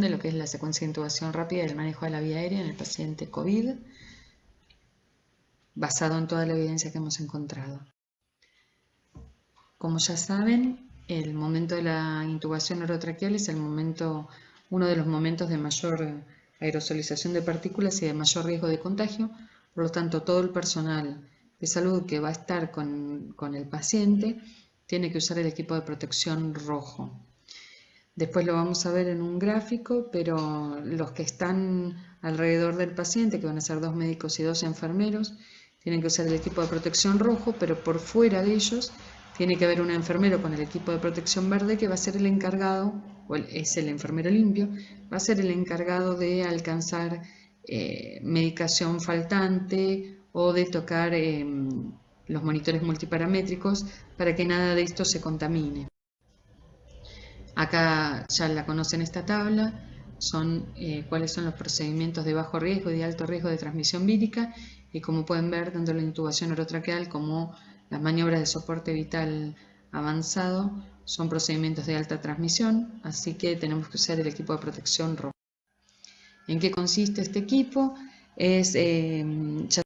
de lo que es la secuencia de intubación rápida y el manejo de la vía aérea en el paciente COVID, basado en toda la evidencia que hemos encontrado. Como ya saben, el momento de la intubación orotraqueal es uno de los momentos de mayor aerosolización de partículas y de mayor riesgo de contagio. Por lo tanto, todo el personal de salud que va a estar con el paciente tiene que usar el equipo de protección rojo. Después lo vamos a ver en un gráfico, pero los que están alrededor del paciente, que van a ser 2 médicos y 2 enfermeros, tienen que usar el equipo de protección rojo, pero por fuera de ellos tiene que haber un enfermero con el equipo de protección verde que va a ser el encargado, o es el enfermero limpio, va a ser el encargado de alcanzar medicación faltante o de tocar los monitores multiparamétricos para que nada de esto se contamine. Acá ya la conocen esta tabla, son cuáles son los procedimientos de bajo riesgo y de alto riesgo de transmisión vírica, y como pueden ver, tanto la intubación orotraqueal como las maniobras de soporte vital avanzado son procedimientos de alta transmisión, así que tenemos que usar el equipo de protección rojo. ¿En qué consiste este equipo? Ya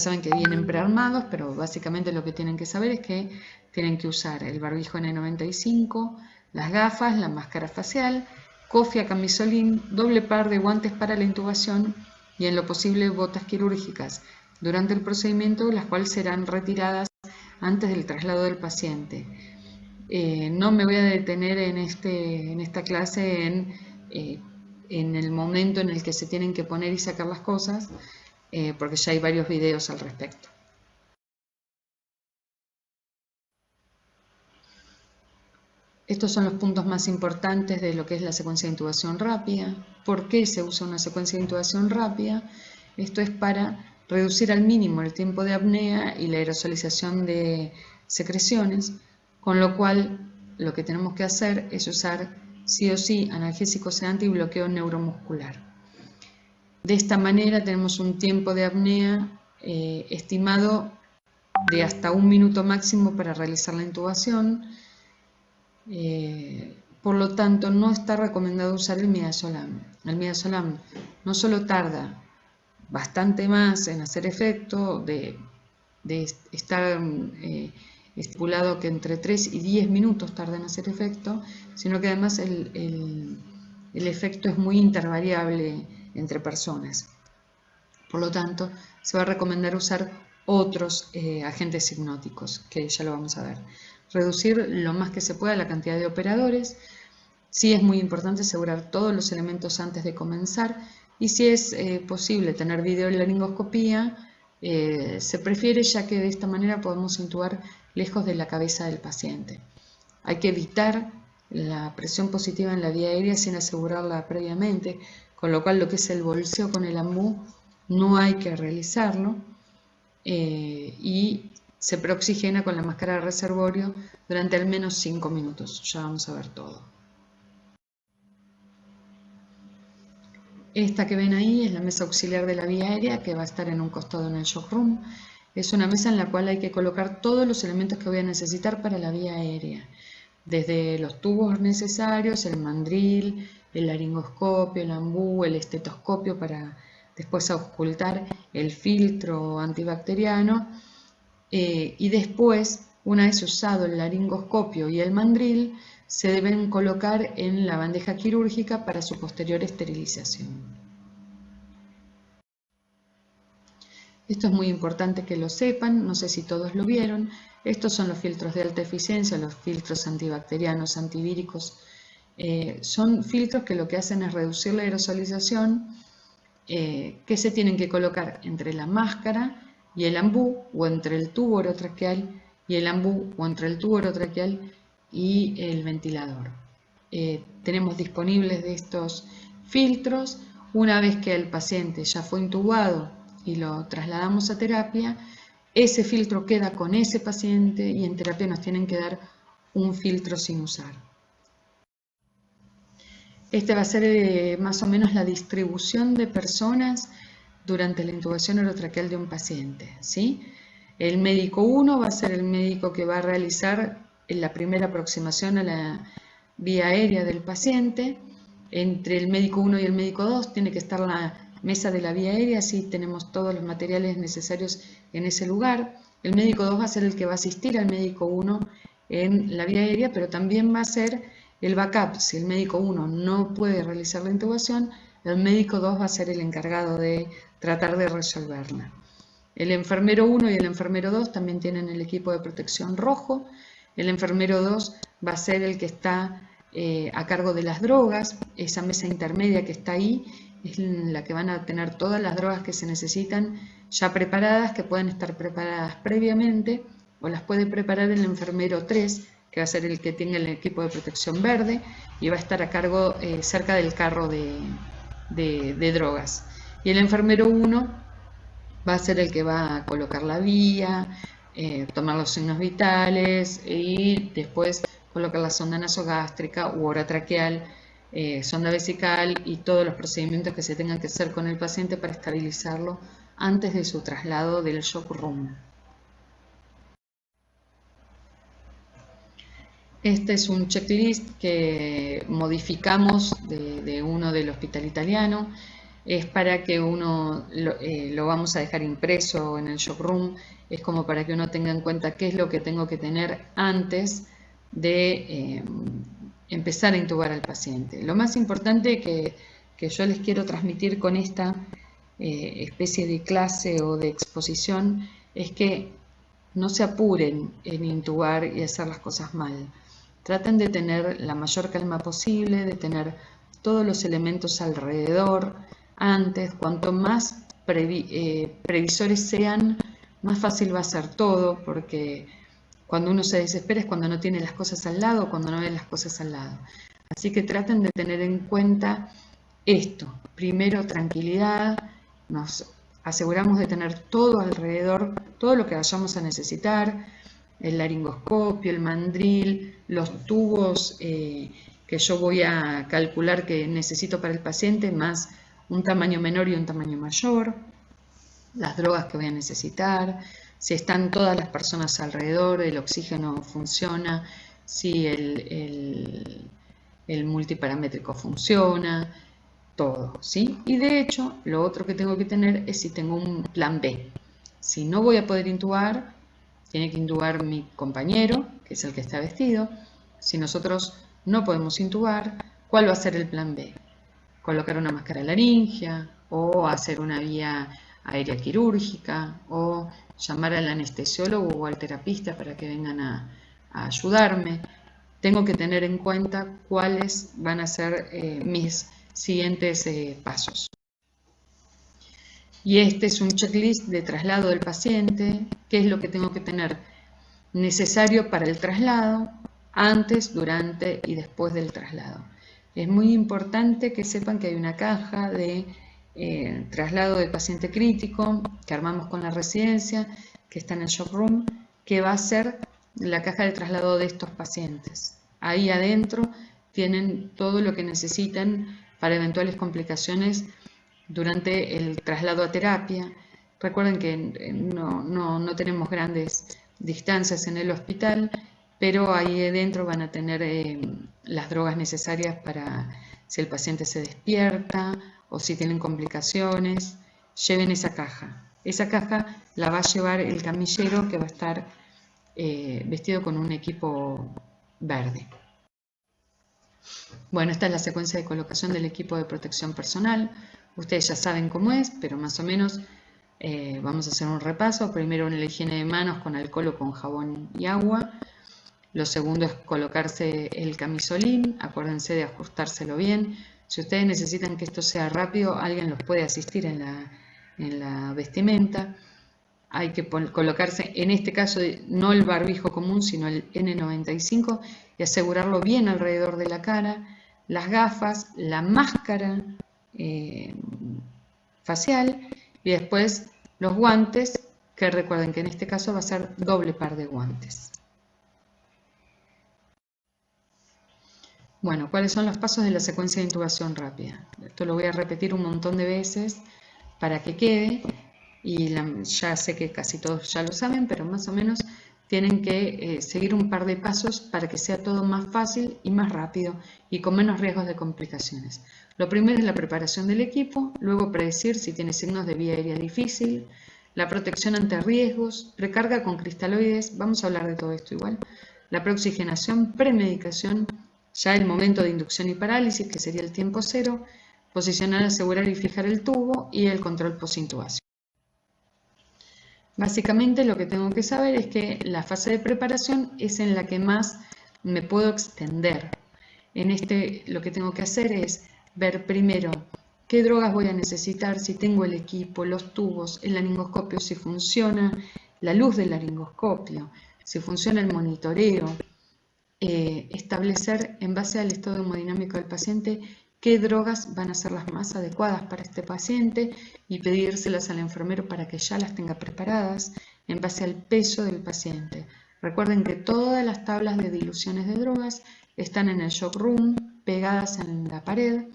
saben que vienen prearmados, pero básicamente lo que tienen que saber es que tienen que usar el barbijo N95, las gafas, la máscara facial, cofia, camisolín, doble par de guantes para la intubación y en lo posible botas quirúrgicas durante el procedimiento, las cuales serán retiradas antes del traslado del paciente. No me voy a detener en esta clase en el momento en el que se tienen que poner y sacar las cosas, porque ya hay varios videos al respecto. Estos son los puntos más importantes de lo que es la secuencia de intubación rápida. ¿Por qué se usa una secuencia de intubación rápida? Esto es para reducir al mínimo el tiempo de apnea y la aerosolización de secreciones, con lo cual lo que tenemos que hacer es usar sí o sí analgésico sedante y bloqueo neuromuscular. De esta manera tenemos un tiempo de apnea estimado de hasta 1 minuto máximo para realizar la intubación. Por lo tanto, no está recomendado usar el midazolam. El midazolam no solo tarda bastante más en hacer efecto, de estar estipulado que entre 3 y 10 minutos tarda en hacer efecto, sino que además el efecto es muy intervariable entre personas. Por lo tanto, se va a recomendar usar otros agentes hipnóticos, que ya lo vamos a ver. Reducir lo más que se pueda la cantidad de operadores. Sí es muy importante asegurar todos los elementos antes de comenzar, y si es posible tener videolaringoscopía, se prefiere, ya que de esta manera podemos intubar lejos de la cabeza del paciente. Hay que evitar la presión positiva en la vía aérea sin asegurarla previamente, con lo cual lo que es el bolseo con el ambú no hay que realizarlo, y se preoxigena con la máscara de reservorio durante al menos 5 minutos. Ya vamos a ver todo. Esta que ven ahí es la mesa auxiliar de la vía aérea, que va a estar en un costado en el shock room. Es una mesa en la cual hay que colocar todos los elementos que voy a necesitar para la vía aérea, desde los tubos necesarios, el mandril, el laringoscopio, el ambú, el estetoscopio para después auscultar el filtro antibacteriano, y después, una vez usado el laringoscopio y el mandril, se deben colocar en la bandeja quirúrgica para su posterior esterilización. Esto es muy importante que lo sepan, no sé si todos lo vieron. Estos son los filtros de alta eficiencia, los filtros antibacterianos, antivíricos. Son filtros que lo que hacen es reducir la aerosolización, que se tienen que colocar entre la máscara y el ambú, o entre el tubo orotraqueal y el ambú, o entre el tubo orotraqueal y el ventilador. Tenemos disponibles de estos filtros. Una vez que el paciente ya fue intubado y lo trasladamos a terapia, ese filtro queda con ese paciente y en terapia nos tienen que dar un filtro sin usar. Este va a ser más o menos la distribución de personas durante la intubación orotraqueal de un paciente, ¿sí? El médico 1 va a ser el médico que va a realizar la primera aproximación a la vía aérea del paciente. Entre el médico 1 y el médico 2 tiene que estar la mesa de la vía aérea, así tenemos todos los materiales necesarios en ese lugar. El médico 2 va a ser el que va a asistir al médico 1 en la vía aérea, pero también va a ser el backup. Si el médico 1 no puede realizar la intubación, el médico 2 va a ser el encargado de tratar de resolverla. El enfermero 1 y el enfermero 2 también tienen el equipo de protección rojo. El enfermero 2 va a ser el que está a cargo de las drogas. Esa mesa intermedia que está ahí es la que van a tener todas las drogas que se necesitan ya preparadas, que pueden estar preparadas previamente, o las puede preparar el enfermero 3, que va a ser el que tenga el equipo de protección verde y va a estar a cargo cerca del carro de drogas. Y el enfermero 1 va a ser el que va a colocar la vía, tomar los signos vitales y después colocar la sonda nasogástrica u orotraqueal, sonda vesical y todos los procedimientos que se tengan que hacer con el paciente para estabilizarlo antes de su traslado del shock room. Este es un checklist que modificamos de uno del hospital italiano. Es para que uno lo vamos a dejar impreso en el shock room. Es como para que uno tenga en cuenta qué es lo que tengo que tener antes de empezar a intubar al paciente. Lo más importante que yo les quiero transmitir con esta especie de clase o de exposición es que no se apuren en intubar y hacer las cosas mal. Traten de tener la mayor calma posible, de tener todos los elementos alrededor antes. Cuanto más previsores sean, más fácil va a ser todo, porque cuando uno se desespera es cuando no tiene las cosas al lado, cuando no ve las cosas al lado. Así que traten de tener en cuenta esto. Primero, tranquilidad. Nos aseguramos de tener todo alrededor, todo lo que vayamos a necesitar, el laringoscopio, el mandril, los tubos que yo voy a calcular que necesito para el paciente, más un tamaño menor y un tamaño mayor, las drogas que voy a necesitar, si están todas las personas alrededor, el oxígeno funciona, si el multiparamétrico funciona, todo, ¿sí? Y de hecho, lo otro que tengo que tener es si tengo un plan B. Si no voy a poder intubar, tiene que intubar mi compañero, que es el que está vestido. Si nosotros no podemos intubar, ¿cuál va a ser el plan B? Colocar una máscara laringea, o hacer una vía aérea quirúrgica, o llamar al anestesiólogo o al terapista para que vengan a ayudarme. Tengo que tener en cuenta cuáles van a ser mis siguientes pasos. Y este es un checklist de traslado del paciente, qué es lo que tengo que tener necesario para el traslado, antes, durante y después del traslado. Es muy importante que sepan que hay una caja de traslado de paciente crítico que armamos con la residencia, que está en el shock room, que va a ser la caja de traslado de estos pacientes. Ahí adentro tienen todo lo que necesitan para eventuales complicaciones durante el traslado a terapia. Recuerden que no tenemos grandes distancias en el hospital, pero ahí adentro van a tener las drogas necesarias para si el paciente se despierta o si tienen complicaciones. Lleven esa caja. Esa caja la va a llevar el camillero, que va a estar vestido con un equipo verde. Bueno, esta es la secuencia de colocación del equipo de protección personal. Ustedes ya saben cómo es, pero más o menos vamos a hacer un repaso. Primero, la higiene de manos con alcohol o con jabón y agua. Lo segundo es colocarse el camisolín. Acuérdense de ajustárselo bien. Si ustedes necesitan que esto sea rápido, alguien los puede asistir en la vestimenta. Hay que colocarse, en este caso, no el barbijo común, sino el N95 y asegurarlo bien alrededor de la cara, las gafas, la máscara facial y después los guantes, que recuerden que en este caso va a ser doble par de guantes. Bueno, ¿cuáles son los pasos de la secuencia de intubación rápida? Esto lo voy a repetir un montón de veces para que quede. Y ya sé que casi todos ya lo saben, pero más o menos tienen que seguir un par de pasos para que sea todo más fácil y más rápido y con menos riesgos de complicaciones. Lo primero es la preparación del equipo, luego predecir si tiene signos de vía aérea difícil, la protección ante riesgos, precarga con cristaloides, vamos a hablar de todo esto igual, la preoxigenación, premedicación, ya el momento de inducción y parálisis, que sería el tiempo cero, posicionar, asegurar y fijar el tubo y el control posintubación. Básicamente lo que tengo que saber es que la fase de preparación es en la que más me puedo extender. En lo que tengo que hacer es ver primero qué drogas voy a necesitar, si tengo el equipo, los tubos, el laringoscopio, si funciona la luz del laringoscopio, si funciona el monitoreo, establecer en base al estado hemodinámico del paciente qué drogas van a ser las más adecuadas para este paciente y pedírselas al enfermero para que ya las tenga preparadas en base al peso del paciente. Recuerden que todas las tablas de diluciones de drogas están en el shock room, pegadas en la pared,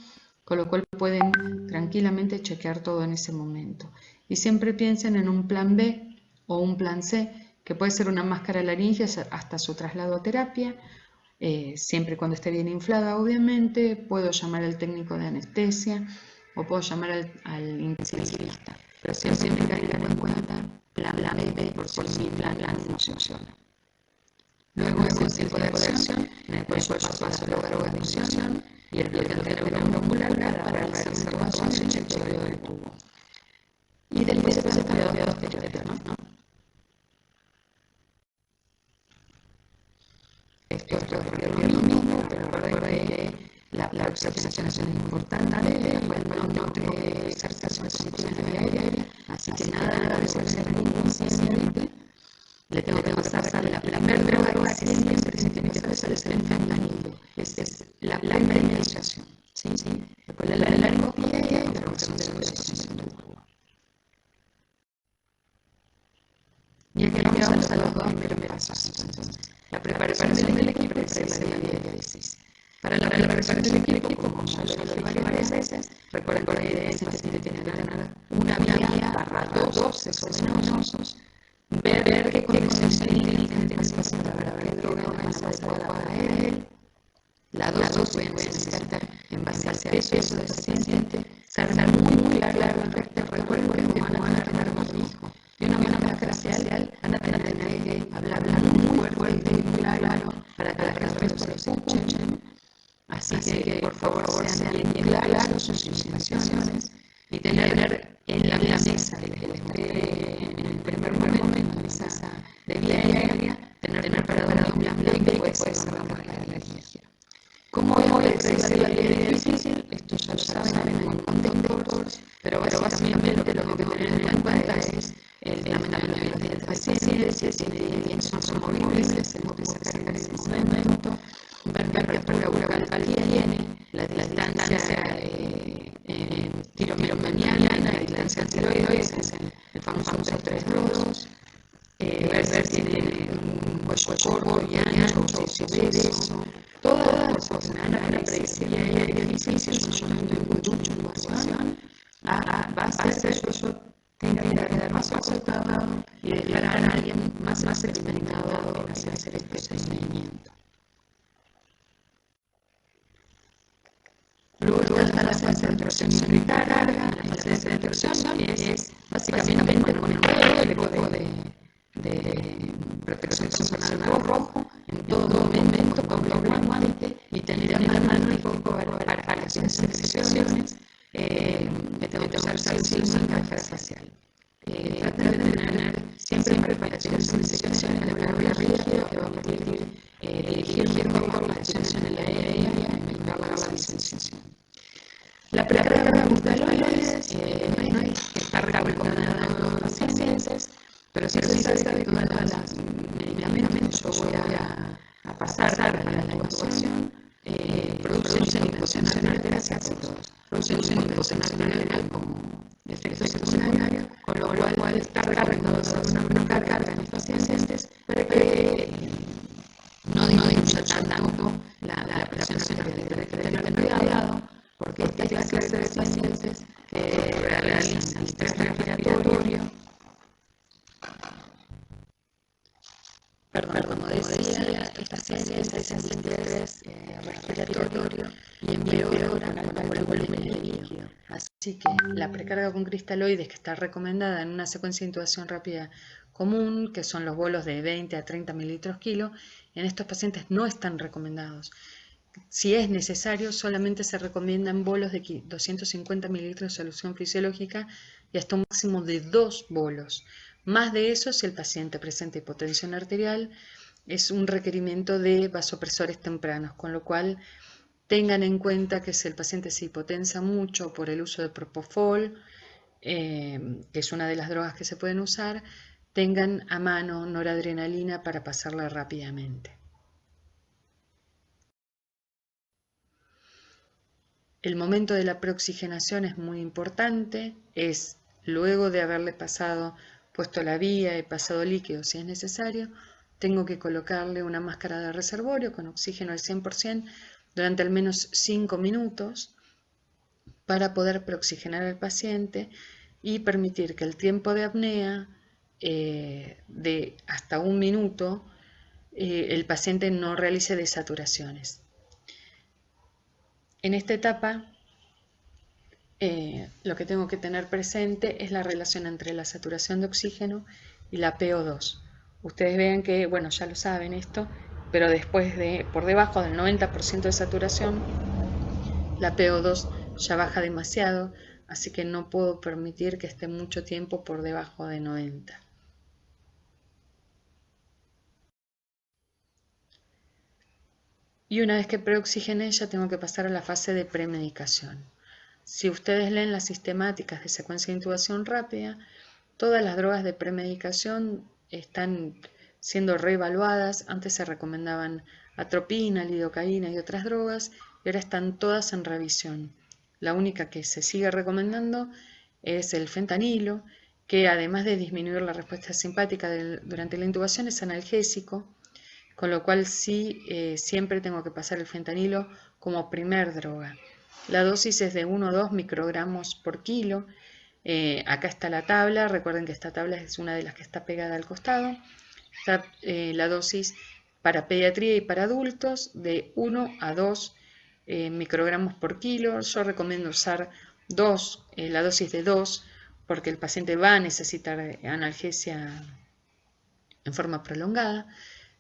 con lo cual pueden tranquilamente chequear todo en ese momento. Y siempre piensen en un plan B o un plan C, que puede ser una máscara laringe hasta su traslado a terapia, siempre cuando esté bien inflada, obviamente. Puedo llamar al técnico de anestesia o puedo llamar al intensivista, pero siempre tengan en cuenta plan B por si mi plan no funciona. Luego es el tiempo de acción, en el cual yo paso la droga de inducción y el bloqueo neuromuscular para realizar intubación y chequeo del tubo. Y después está el periodo posterior, ¿no? Esto es lo mismo, pero recuerden que la oxigenación es importante, no tengo que hacer condiciones de vía aérea, así que nada de ser ningún paciente. Le tengo que pasar la primera droga que siempre se tiene que hacer es el fentanilo, es la premedicación, ¿sí? Después la laringoscopia y la producción de posición del tubo. Y aquí vamos a los dos primeros pasos. Entonces, la preparación del equipo es la diálisis. Para la preparación del equipo, como ya lo dije varias veces, recuerden que la idea es que el paciente tiene que tener una vía barra dos sesos venosos, ver qué condiciones clínicas tiene ese paciente para ver qué droga es más adecuada para él. La dosis pueden necesitar en base al peso del paciente, ser muy claro al respecto. Recuerden que van a tener más riesgo. Y una máscara facial van a tener que hablar muy fuerte y muy claro para que el resto lo escuchen. Así que por favor sean bien claros sus indicaciones y tener en la mesa que les mostré en el primer momento, la mesa de vía aérea, tener preparado un plan B que puede ser la energía. ¿Cómo voy a predecir la vía difícil? Esto ya lo saben, hay un montón de cursos, pero básicamente lo que tengo que tener en cuenta es el tamaño del paciente, si tiene son removibles, el motivo de cargar en ese momento, ver qué carga bucal tiene, la distancia tiromeniana, la distancia tiroides, el famoso 3-2, ver si tiene un cuello corto y ancho, si es obeso. Todas las cosas van a predecir vía aérea difícil, si yo no tengo mucha innovación, va a ser que yo tenga que dar paso a paso y dejar a alguien más experimentado en hacer este procedimiento. Luego está la fase de introducción y recarga. La fase de introducción es básicamente poner un equipo de protección personal rojo en todo momento con doble guante y tener a mano el equipo para las excepciones que tengo que usar sin marca facial. Tratar de tener siempre preparaciones en situaciones de gravedad rígida que va a permitir dirigir mejor la atención en la aérea y mejorar la visualización. La precarga bucaloides está recomendada en todos los pacientes, pero si se sabe que todas las medicamentos yo voy a pasar para la intubación, producen hipotensión arterial casi todos, producen hipotensión arterial como efecto secundario, con lo cual está recomendado hacer una precarga en los pacientes para que no disminuya tanto la presión arterial, hay que tener cuidado, porque esta clase de pacientes que realizan estrés respiratorio padecen distrés respiratorio y empeoran con el volumen de líquido. Así que la precarga con cristaloides, que está recomendada en una secuencia de intubación rápida común, que son los bolos de 20 a 30 mililitros kilo, en estos pacientes no están recomendados. Si es necesario, solamente se recomiendan bolos de 250 mililitros de solución fisiológica y hasta un máximo de 2 bolos. Más de eso, si el paciente presenta hipotensión arterial, es un requerimiento de vasopresores tempranos, con lo cual tengan en cuenta que si el paciente se hipotensa mucho por el uso de propofol, que es una de las drogas que se pueden usar, tengan a mano noradrenalina para pasarla rápidamente. El momento de la preoxigenación es muy importante, es luego de haberle puesto la vía y pasado líquido si es necesario, tengo que colocarle una máscara de reservorio con oxígeno al 100% durante al menos 5 minutos para poder preoxigenar al paciente y permitir que el tiempo de apnea de hasta 1 minuto el paciente no realice desaturaciones. En esta etapa lo que tengo que tener presente es la relación entre la saturación de oxígeno y la PO2. Ustedes vean que, bueno, ya lo saben esto, pero por debajo del 90% de saturación, la PO2 ya baja demasiado, así que no puedo permitir que esté mucho tiempo por debajo de 90. Y una vez que preoxigené, ya tengo que pasar a la fase de premedicación. Si ustedes leen las sistemáticas de secuencia de intubación rápida, todas las drogas de premedicación están siendo reevaluadas. Antes se recomendaban atropina, lidocaína y otras drogas, y ahora están todas en revisión. La única que se sigue recomendando es el fentanilo, que además de disminuir la respuesta simpática durante la intubación es analgésico, con lo cual sí, siempre tengo que pasar el fentanilo como primer droga. La dosis es de 1 o 2 microgramos por kilo. Acá está la tabla, recuerden que esta tabla es una de las que está pegada al costado. Está la dosis para pediatría y para adultos de 1 a 2 microgramos por kilo. Yo recomiendo usar la dosis de 2 porque el paciente va a necesitar analgesia en forma prolongada.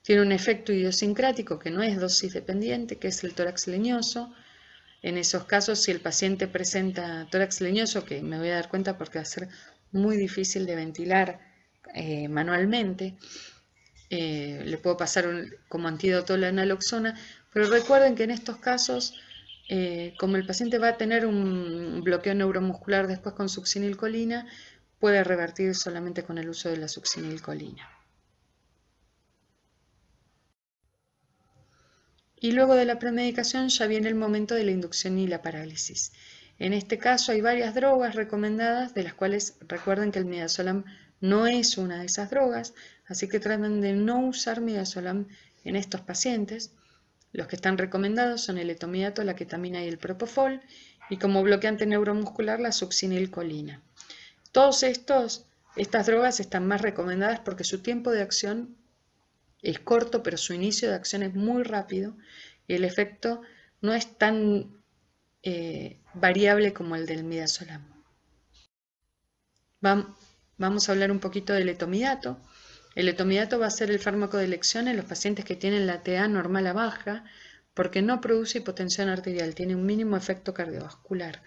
Tiene un efecto idiosincrático que no es dosis dependiente, que es el tórax leñoso. En esos casos, si el paciente presenta tórax leñoso, que me voy a dar cuenta porque va a ser muy difícil de ventilar manualmente, le puedo pasar como antídoto la naloxona, pero recuerden que en estos casos, como el paciente va a tener un bloqueo neuromuscular después con succinilcolina, puede revertir solamente con el uso de la succinilcolina. Y luego de la premedicación ya viene el momento de la inducción y la parálisis. En este caso hay varias drogas recomendadas, de las cuales recuerden que el midazolam no es una de esas drogas, así que traten de no usar midazolam en estos pacientes. Los que están recomendados son el etomidato, la ketamina y el propofol, y como bloqueante neuromuscular la succinilcolina. Todas estas drogas están más recomendadas porque su tiempo de acción es corto, pero su inicio de acción es muy rápido y el efecto no es tan variable como el del midazolam. Vamos a hablar un poquito del etomidato. El etomidato va a ser el fármaco de elección en los pacientes que tienen la TA normal a baja porque no produce hipotensión arterial, tiene un mínimo efecto cardiovascular.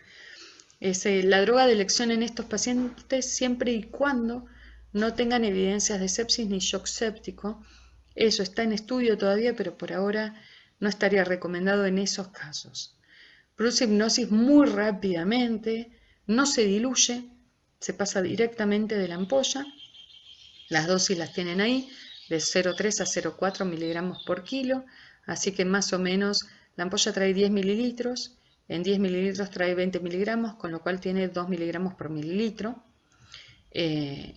Es la droga de elección en estos pacientes siempre y cuando no tengan evidencias de sepsis ni shock séptico. Eso está en estudio todavía, pero por ahora no estaría recomendado en esos casos. Produce hipnosis muy rápidamente, no se diluye, se pasa directamente de la ampolla. Las dosis las tienen ahí, de 0,3 a 0,4 miligramos por kilo, así que más o menos la ampolla trae 10 mililitros, en 10 mililitros trae 20 miligramos, con lo cual tiene 2 miligramos por mililitro.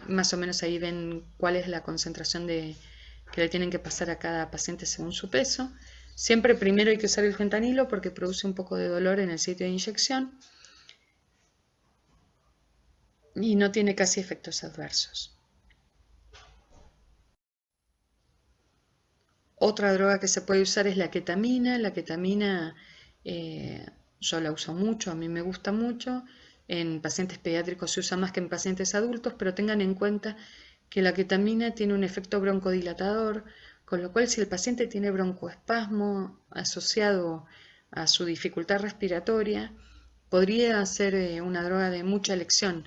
Más o menos ahí ven cuál es la concentración que le tienen que pasar a cada paciente según su peso. Siempre primero hay que usar el fentanilo porque produce un poco de dolor en el sitio de inyección y no tiene casi efectos adversos. Otra droga que se puede usar es la ketamina. La ketamina yo la uso mucho, a mí me gusta mucho. En pacientes pediátricos se usa más que en pacientes adultos, pero tengan en cuenta que la ketamina tiene un efecto broncodilatador, con lo cual si el paciente tiene broncoespasmo asociado a su dificultad respiratoria, podría ser una droga de mucha elección.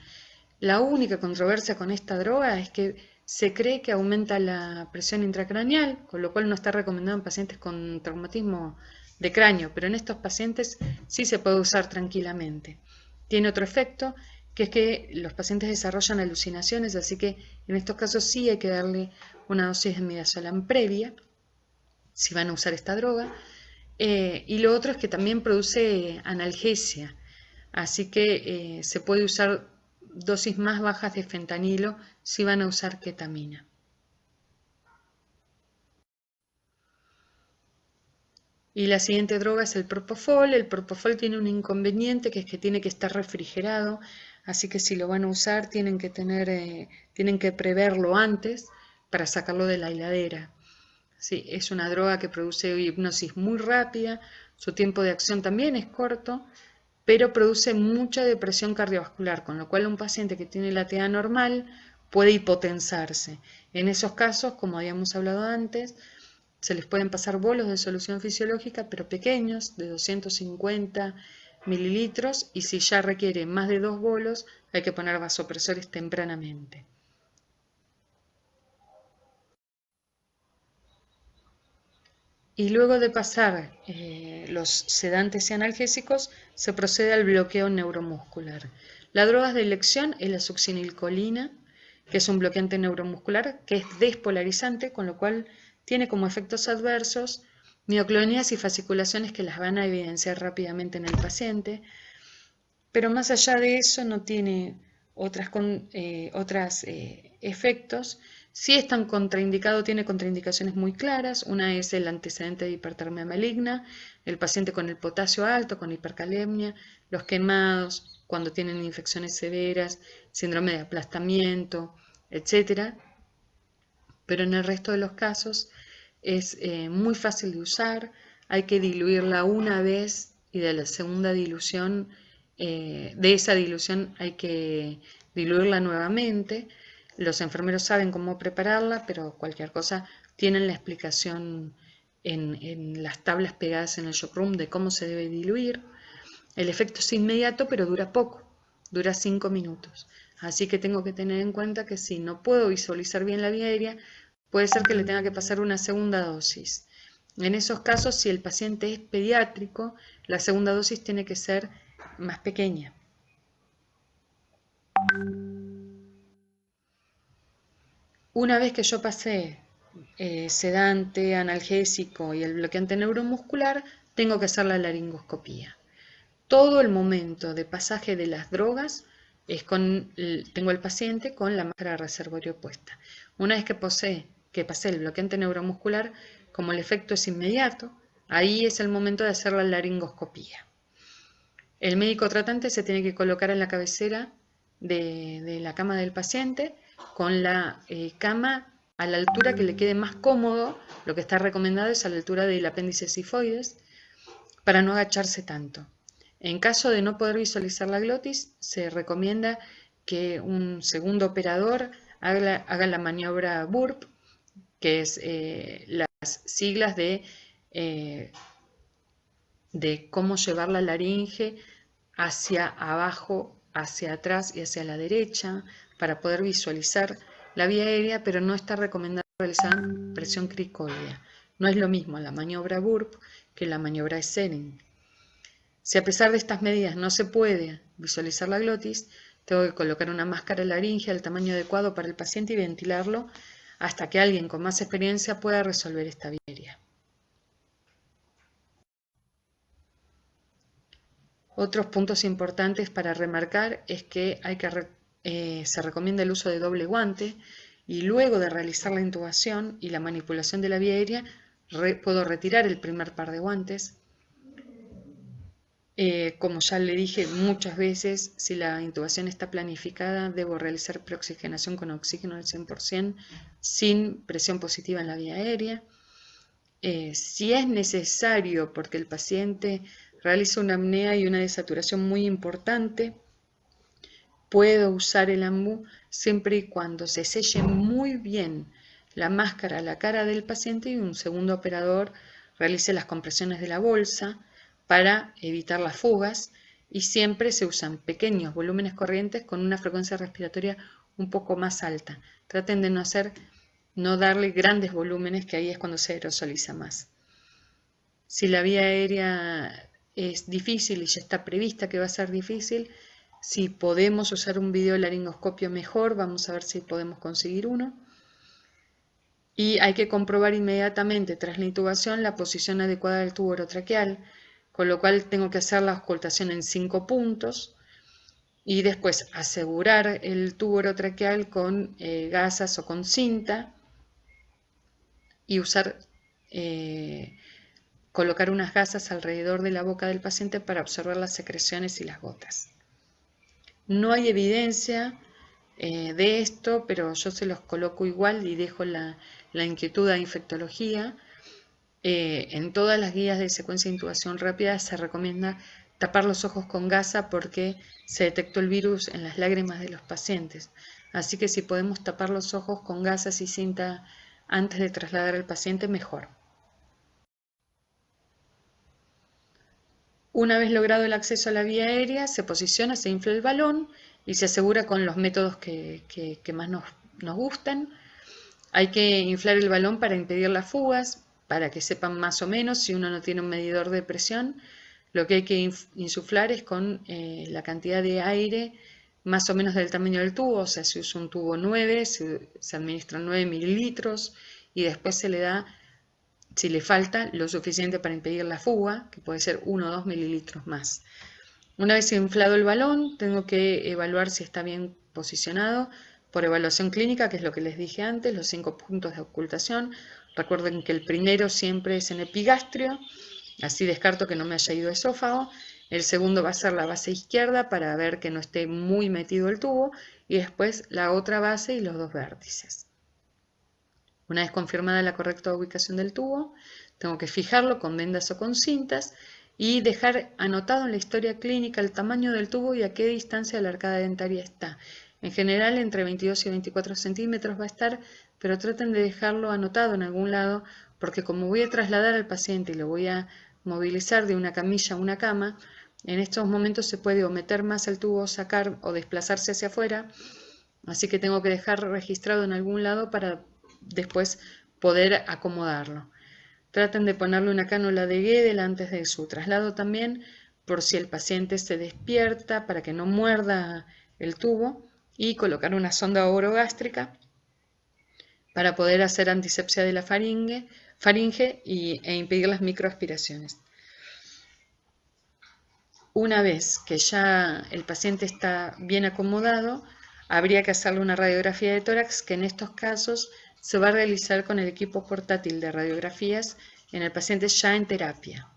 La única controversia con esta droga es que se cree que aumenta la presión intracraneal, con lo cual no está recomendado en pacientes con traumatismo de cráneo, pero en estos pacientes sí se puede usar tranquilamente. Tiene otro efecto, que es que los pacientes desarrollan alucinaciones, así que en estos casos sí hay que darle una dosis de midazolam previa, si van a usar esta droga. Y lo otro es que también produce analgesia, así que se puede usar dosis más bajas de fentanilo si van a usar ketamina. Y la siguiente droga es el propofol. El propofol tiene un inconveniente, que es que tiene que estar refrigerado, así que si lo van a usar tienen que preverlo antes para sacarlo de la heladera. Sí, es una droga que produce hipnosis muy rápida, su tiempo de acción también es corto, pero produce mucha depresión cardiovascular, con lo cual un paciente que tiene la TA normal puede hipotensarse. En esos casos, como habíamos hablado antes, se les pueden pasar bolos de solución fisiológica, pero pequeños, de 250 mililitros, y si ya requiere más de 2 bolos, hay que poner vasopresores tempranamente. Y luego de pasar los sedantes y analgésicos, se procede al bloqueo neuromuscular. La droga de elección es la succinilcolina, que es un bloqueante neuromuscular que es despolarizante, con lo cual tiene como efectos adversos mioclonías y fasciculaciones que las van a evidenciar rápidamente en el paciente, pero más allá de eso no tiene otros efectos. Si es tan contraindicado, tiene contraindicaciones muy claras. Una es el antecedente de hipertermia maligna, el paciente con el potasio alto, con hipercalemia, los quemados, cuando tienen infecciones severas, síndrome de aplastamiento, etc. Pero en el resto de los casos es muy fácil de usar, hay que diluirla una vez y de la segunda dilución, de esa dilución hay que diluirla nuevamente. Los enfermeros saben cómo prepararla, pero cualquier cosa tienen la explicación en las tablas pegadas en el shockroom de cómo se debe diluir. El efecto es inmediato, pero dura poco, dura 5 minutos. Así que tengo que tener en cuenta que si no puedo visualizar bien la vía aérea, puede ser que le tenga que pasar una segunda dosis. En esos casos, si el paciente es pediátrico, la segunda dosis tiene que ser más pequeña. Una vez que yo pasé sedante, analgésico y el bloqueante neuromuscular, tengo que hacer la laringoscopía. Todo el momento de pasaje de las drogas tengo al paciente con la máscara de reservorio puesta. Una vez que pasé el bloqueante neuromuscular, como el efecto es inmediato, ahí es el momento de hacer la laringoscopía. El médico tratante se tiene que colocar en la cabecera de la cama del paciente con la cama a la altura que le quede más cómodo. Lo que está recomendado es a la altura del apéndice sifoides, para no agacharse tanto. En caso de no poder visualizar la glotis, se recomienda que un segundo operador haga la maniobra BURP, que es las siglas de cómo llevar la laringe hacia abajo, hacia atrás y hacia la derecha, para poder visualizar la vía aérea, pero no está recomendado realizar presión cricoidea. No es lo mismo la maniobra BURP que la maniobra Essening. Si a pesar de estas medidas no se puede visualizar la glotis, tengo que colocar una máscara laríngea al tamaño adecuado para el paciente y ventilarlo hasta que alguien con más experiencia pueda resolver esta vía aérea. Otros puntos importantes para remarcar es que se recomienda el uso de doble guante, y luego de realizar la intubación y la manipulación de la vía aérea puedo retirar el primer par de guantes. Como ya le dije muchas veces, si la intubación está planificada, debo realizar preoxigenación con oxígeno al 100% sin presión positiva en la vía aérea. Si es necesario, porque el paciente realiza una apnea y una desaturación muy importante, puedo usar el AMBU siempre y cuando se selle muy bien la máscara a la cara del paciente y un segundo operador realice las compresiones de la bolsa para evitar las fugas, y siempre se usan pequeños volúmenes corrientes con una frecuencia respiratoria un poco más alta. Traten de no darle grandes volúmenes, que ahí es cuando se aerosoliza más. Si la vía aérea es difícil y ya está prevista que va a ser difícil, si podemos usar un videolaringoscopio mejor, vamos a ver si podemos conseguir uno. Y hay que comprobar inmediatamente tras la intubación la posición adecuada del tubo orotraqueal, con lo cual tengo que hacer la auscultación en 5 puntos y después asegurar el tubo orotraqueal con gasas o con cinta y colocar unas gasas alrededor de la boca del paciente para observar las secreciones y las gotas. No hay evidencia de esto, pero yo se los coloco igual y dejo la inquietud a infectología. En todas las guías de secuencia de intubación rápida se recomienda tapar los ojos con gasa porque se detectó el virus en las lágrimas de los pacientes. Así que si podemos tapar los ojos con gasas y cinta antes de trasladar al paciente, mejor. Una vez logrado el acceso a la vía aérea, se posiciona, se infla el balón y se asegura con los métodos que más nos gustan. Hay que inflar el balón para impedir las fugas, para que sepan más o menos si uno no tiene un medidor de presión. Lo que hay que insuflar es con la cantidad de aire más o menos del tamaño del tubo, o sea, si usa un tubo 9, se administran 9 mililitros y después se le da, si le falta, lo suficiente para impedir la fuga, que puede ser 1 o 2 mililitros más. Una vez inflado el balón, tengo que evaluar si está bien posicionado por evaluación clínica, que es lo que les dije antes, los 5 puntos de ocultación. Recuerden que el primero siempre es en epigastrio, así descarto que no me haya ido esófago. El segundo va a ser la base izquierda para ver que no esté muy metido el tubo, y después la otra base y los 2 vértices. Una vez confirmada la correcta ubicación del tubo, tengo que fijarlo con vendas o con cintas y dejar anotado en la historia clínica el tamaño del tubo y a qué distancia de la arcada dentaria está. En general entre 22 y 24 centímetros va a estar, pero traten de dejarlo anotado en algún lado, porque como voy a trasladar al paciente y lo voy a movilizar de una camilla a una cama, en estos momentos se puede o meter más el tubo, sacar o desplazarse hacia afuera, así que tengo que dejar registrado en algún lado para después poder acomodarlo. Traten de ponerle una cánula de Guedel antes de su traslado también, por si el paciente se despierta, para que no muerda el tubo, y colocar una sonda orogástrica para poder hacer antisepsia de la faringe e impedir las microaspiraciones. Una vez que ya el paciente está bien acomodado, habría que hacerle una radiografía de tórax, que en estos casos se va a realizar con el equipo portátil de radiografías en el paciente ya en terapia.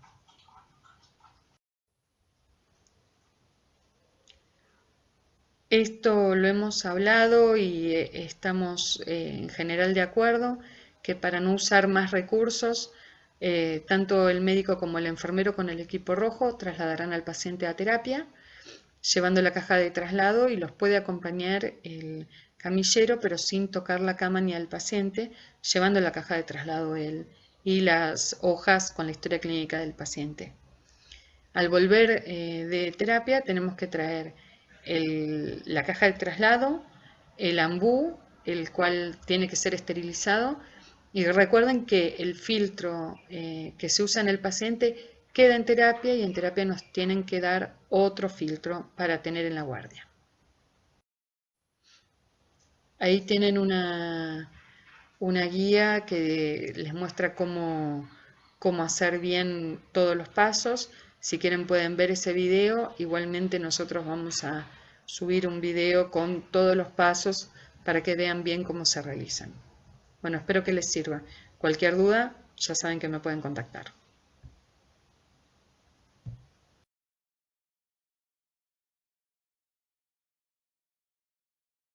Esto lo hemos hablado y estamos en general de acuerdo que para no usar más recursos, tanto el médico como el enfermero con el equipo rojo trasladarán al paciente a terapia, llevando la caja de traslado, y los puede acompañar el camillero, pero sin tocar la cama ni al paciente, llevando la caja de traslado él y las hojas con la historia clínica del paciente. Al volver de terapia tenemos que traer la caja de traslado, el ambú, el cual tiene que ser esterilizado, y recuerden que el filtro que se usa en el paciente queda en terapia, y en terapia nos tienen que dar otro filtro para tener en la guardia. Ahí tienen una guía que les muestra cómo hacer bien todos los pasos. Si quieren pueden ver ese video. Igualmente nosotros vamos a subir un video con todos los pasos para que vean bien cómo se realizan. Bueno, espero que les sirva. Cualquier duda, ya saben que me pueden contactar.